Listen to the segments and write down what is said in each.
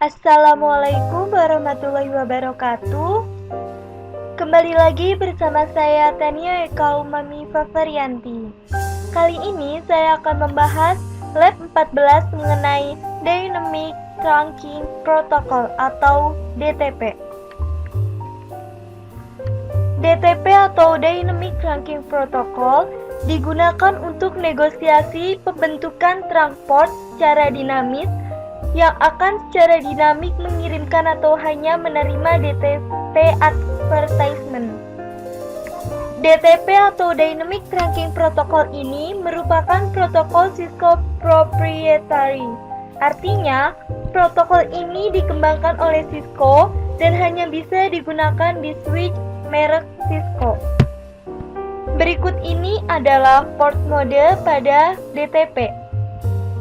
Assalamualaikum warahmatullahi wabarakatuh. Kembali lagi bersama saya Tania Eka Umami Favarianti. Kali ini saya akan membahas Lab 14 mengenai Dynamic Trunking Protocol atau DTP. DTP atau Dynamic Trunking Protocol digunakan untuk negosiasi pembentukan trunk port secara dinamis yang akan secara dinamik mengirimkan atau hanya menerima DTP advertisement. DTP atau Dynamic Trunking Protocol ini merupakan protokol Cisco proprietary. Artinya, protokol ini dikembangkan oleh Cisco dan hanya bisa digunakan di switch merek Cisco. Berikut ini adalah port mode pada DTP.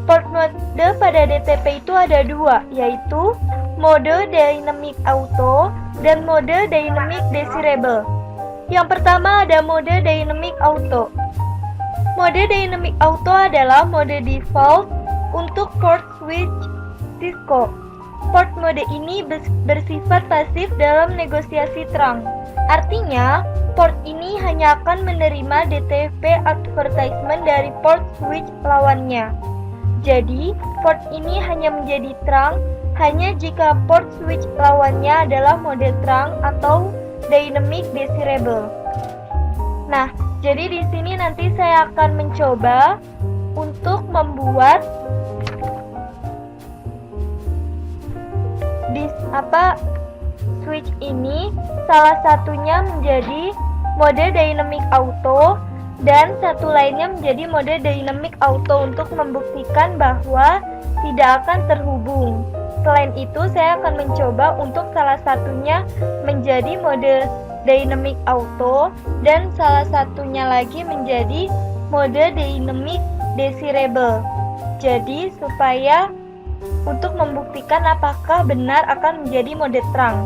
Port mode pada DTP itu ada dua, yaitu mode Dynamic Auto dan mode Dynamic Desirable. Yang pertama ada mode Dynamic Auto. Mode Dynamic Auto adalah mode default untuk port switch Cisco. Port mode ini bersifat pasif dalam negosiasi trunk. Artinya, port ini hanya akan menerima DTP advertisement dari port switch lawannya. Jadi, port ini hanya menjadi trunk hanya jika port switch lawannya adalah mode trunk atau Dynamic Desirable. Nah, jadi di sini nanti saya akan mencoba untuk membuat switch ini salah satunya menjadi mode Dynamic Auto dan satu lainnya menjadi mode Dynamic Auto untuk membuktikan bahwa tidak akan terhubung. Selain itu, saya akan mencoba untuk salah satunya menjadi mode Dynamic Auto dan salah satunya lagi menjadi mode Dynamic Desirable. Jadi, supaya untuk membuktikan apakah benar akan menjadi mode trunk.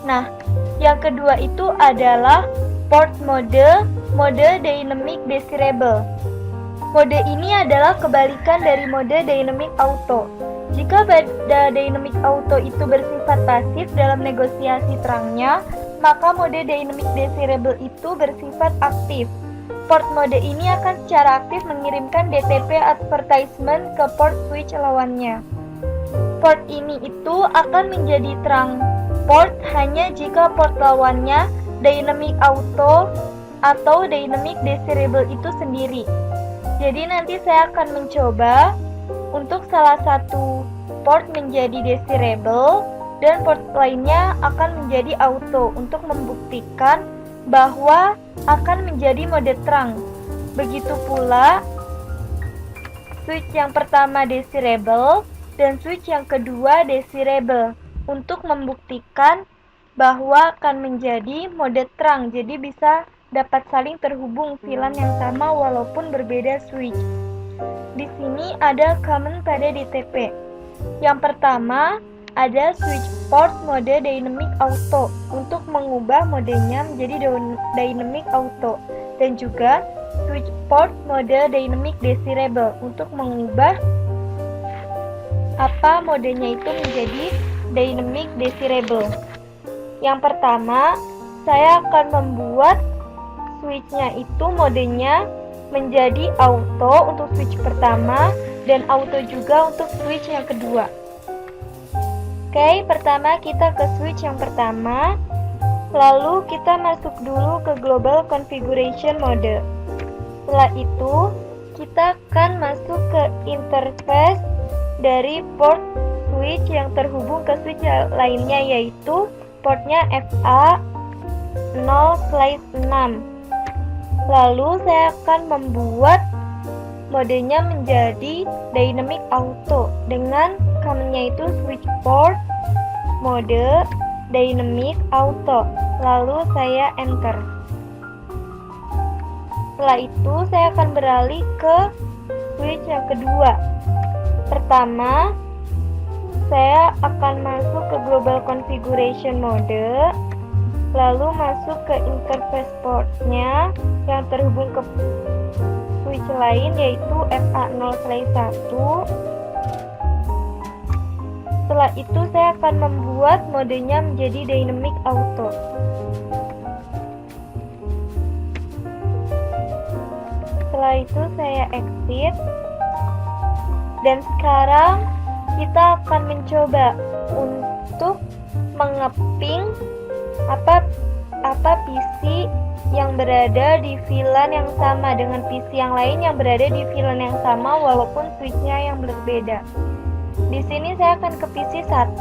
Nah, yang kedua itu adalah port mode Dynamic Desirable. Mode ini adalah kebalikan dari mode Dynamic Auto. Jika pada Dynamic Auto itu bersifat pasif dalam negosiasi trunknya, maka mode Dynamic Desirable itu bersifat aktif. Port mode ini akan secara aktif mengirimkan DTP advertisement ke port switch lawannya. Port ini itu akan menjadi trunk port hanya jika port lawannya Dynamic Auto atau Dynamic Desirable itu sendiri. Jadi nanti saya akan mencoba untuk salah satu port menjadi Desirable dan port lainnya akan menjadi Auto untuk membuktikan bahwa akan menjadi mode trunk. Begitu pula switch yang pertama Desirable dan switch yang kedua Desirable untuk membuktikan bahwa akan menjadi mode trunk. Jadi bisa dapat saling terhubung VLAN yang sama walaupun berbeda switch. Di sini ada common pada DTP. Yang pertama ada switch port mode Dynamic Auto untuk mengubah modenya menjadi Dynamic Auto dan juga switch port mode Dynamic Desirable untuk mengubah modenya itu menjadi Dynamic Desirable. Yang pertama, saya akan membuat switchnya itu modenya menjadi auto untuk switch pertama dan auto juga untuk switch yang kedua. Oke, pertama kita ke switch yang pertama, lalu kita masuk dulu ke global configuration mode. Setelah itu, kita akan masuk ke interface dari port switch yang terhubung ke switch lainnya, yaitu portnya FA0/6. Lalu saya akan membuat modenya menjadi Dynamic Auto dengan commonnya itu switch port mode Dynamic Auto. Lalu saya enter. Setelah itu saya akan beralih ke switch yang kedua. Pertama, saya akan masuk ke global configuration mode, lalu masuk ke interface portnya yang terhubung ke switch lain yaitu FA0/1. Setelah itu saya akan membuat modenya menjadi dynamic auto. Setelah itu saya exit. Dan sekarang kita akan mencoba untuk mengeping PC yang berada di VLAN yang sama dengan PC yang lain yang berada di VLAN yang sama walaupun switch-nya yang berbeda. Di sini saya akan ke PC 1.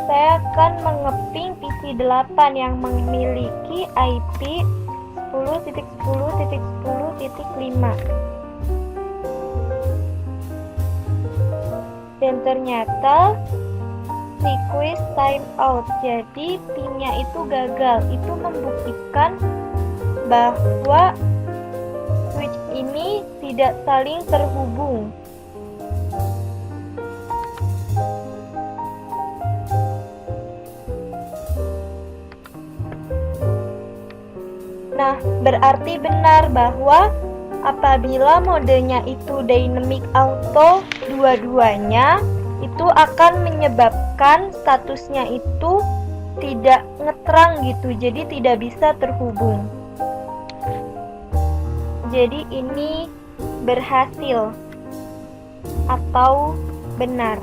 Saya akan mengeping PC 8 yang memiliki IP 10.10.10.5. Dan ternyata request timeout, jadi pin-nya itu gagal. Itu membuktikan bahwa switch ini tidak saling terhubung. Nah, berarti benar bahwa apabila modenya itu dynamic auto, dua-duanya itu akan menyebabkan statusnya itu tidak ngeterang gitu, jadi tidak bisa terhubung. Jadi ini berhasil atau benar.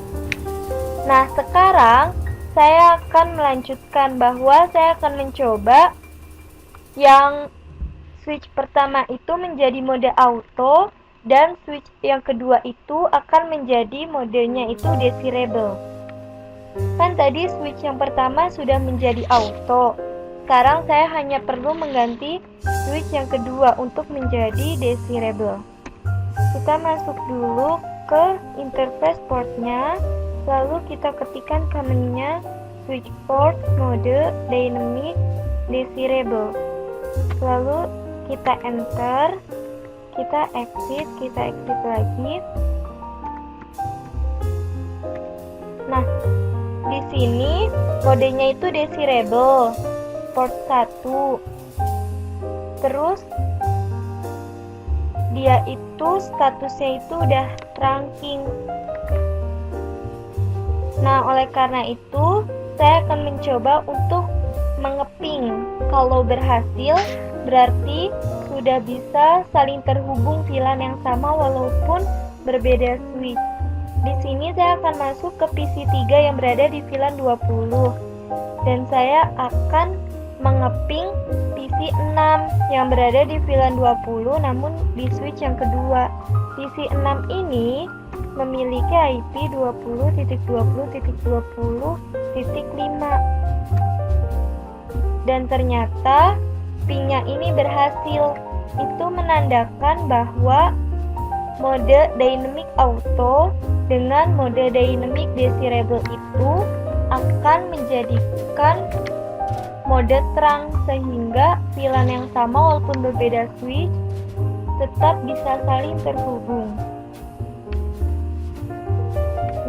Nah, sekarang saya akan melanjutkan bahwa saya akan mencoba yang switch pertama itu menjadi mode auto dan switch yang kedua itu akan menjadi modenya itu desirable. Kan tadi switch yang pertama sudah menjadi auto. Sekarang saya hanya perlu mengganti switch yang kedua untuk menjadi desirable. Kita masuk dulu ke interface portnya, lalu kita ketikkan command-nya switch port mode dynamic desirable. Lalu kita enter, kita exit lagi. Nah, di sini kodenya itu desirable port 1. Terus dia itu statusnya itu udah trunking. Nah, oleh karena itu saya akan mencoba untuk mengeping. Kalau berhasil, berarti sudah bisa saling terhubung VLAN yang sama walaupun berbeda switch. Di sini saya akan masuk ke PC 3 yang berada di VLAN 20 dan saya akan mengeping PC 6 yang berada di VLAN 20 namun di switch yang kedua. PC 6 ini memiliki IP 20.20.20.5 dan ternyata pin-nya ini berhasil. Itu menandakan bahwa mode dynamic auto dengan mode dynamic desirable itu akan menjadikan mode terang sehingga VLAN yang sama walaupun berbeda switch tetap bisa saling terhubung.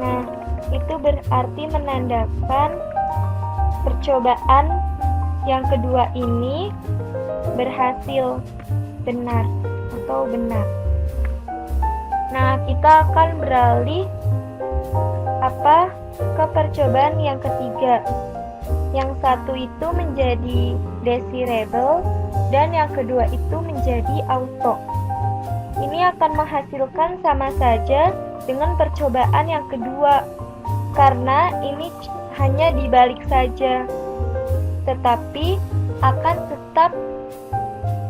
Nah, itu berarti menandakan percobaan yang kedua ini berhasil benar atau benar. Nah, kita akan beralih ke percobaan yang ketiga. Yang satu itu menjadi desirable dan yang kedua itu menjadi auto. Ini akan menghasilkan sama saja dengan percobaan yang kedua karena ini hanya dibalik saja, tetapi akan tetap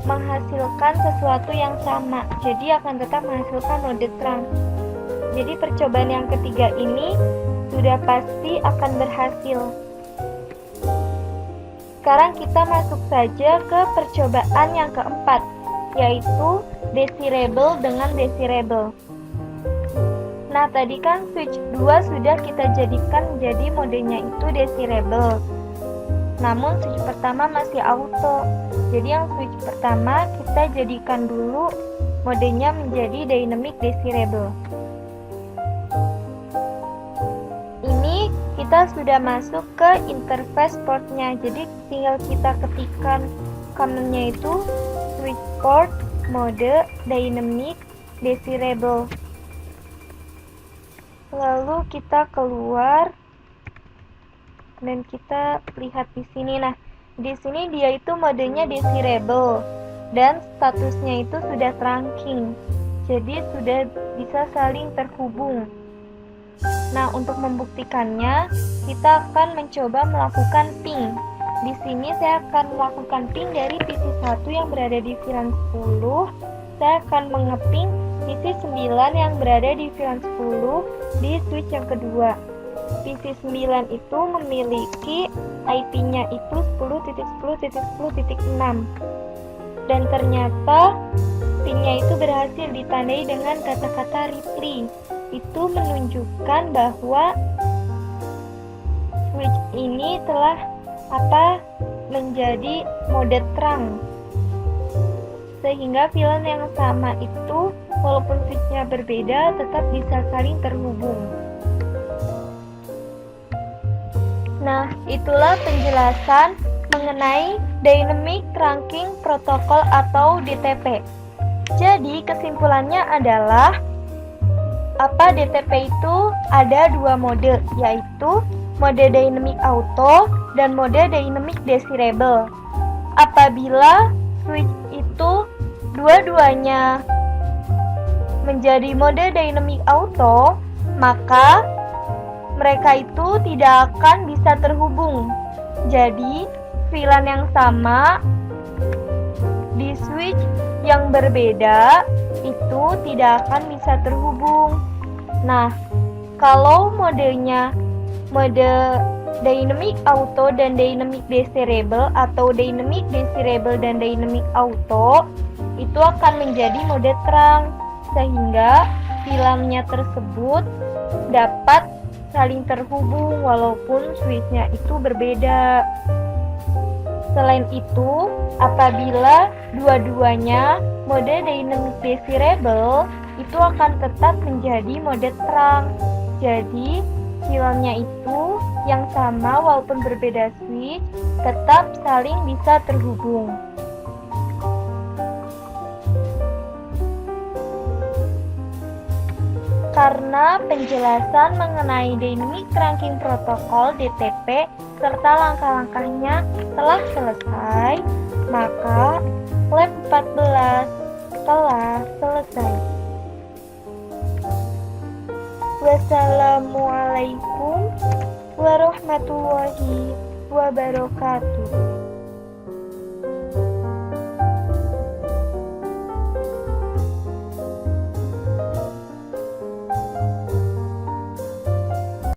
menghasilkan sesuatu yang sama, jadi akan tetap menghasilkan mode terang. Jadi percobaan yang ketiga ini sudah pasti akan berhasil. Sekarang kita masuk saja ke percobaan yang keempat, yaitu desirable dengan desirable. Nah, tadi kan switch 2 sudah kita jadikan menjadi modenya itu desirable. Namun switch pertama masih auto. Jadi yang switch pertama kita jadikan dulu modenya menjadi dynamic desirable. Ini kita sudah masuk ke interface portnya. Jadi tinggal kita ketikkan command-nya itu switch port mode dynamic desirable. Lalu kita keluar dan kita lihat di sini. Nah, di sini dia itu modenya desirable dan statusnya itu sudah trunking. Jadi sudah bisa saling terhubung. Nah, untuk membuktikannya, kita akan mencoba melakukan ping. Di sini saya akan melakukan ping dari PC1 yang berada di VLAN 10. Saya akan mengeping PC9 yang berada di VLAN 10 di switch yang kedua. PC9 itu memiliki IP-nya itu 10.10.10.6 dan ternyata pingnya itu berhasil ditandai dengan kata-kata reply. Itu menunjukkan bahwa switch ini telah menjadi mode terang, sehingga VLAN yang sama itu walaupun switchnya berbeda tetap bisa saling terhubung. Nah, itulah penjelasan mengenai Dynamic Trunking Protocol atau DTP. Jadi, kesimpulannya adalah DTP itu ada dua mode, yaitu mode Dynamic Auto dan mode Dynamic Desirable. Apabila switch itu dua-duanya menjadi mode Dynamic Auto, maka mereka itu tidak akan bisa terhubung. Jadi, VLAN yang sama di switch yang berbeda itu tidak akan bisa terhubung. Nah, kalau modenya mode Dynamic Auto dan Dynamic Desirable atau Dynamic Desirable dan Dynamic Auto itu akan menjadi mode terang, sehingga VLAN-nya tersebut dapat saling terhubung walaupun switch-nya itu berbeda. Selain itu, apabila dua-duanya mode Dynamic Desirable itu akan tetap menjadi mode terang. Jadi, VLAN-nya itu yang sama walaupun berbeda switch tetap saling bisa terhubung. Karena penjelasan mengenai Dynamic Trunking Protocol DTP serta langkah-langkahnya telah selesai, maka lab 14 telah selesai. Wassalamualaikum warahmatullahi wabarakatuh.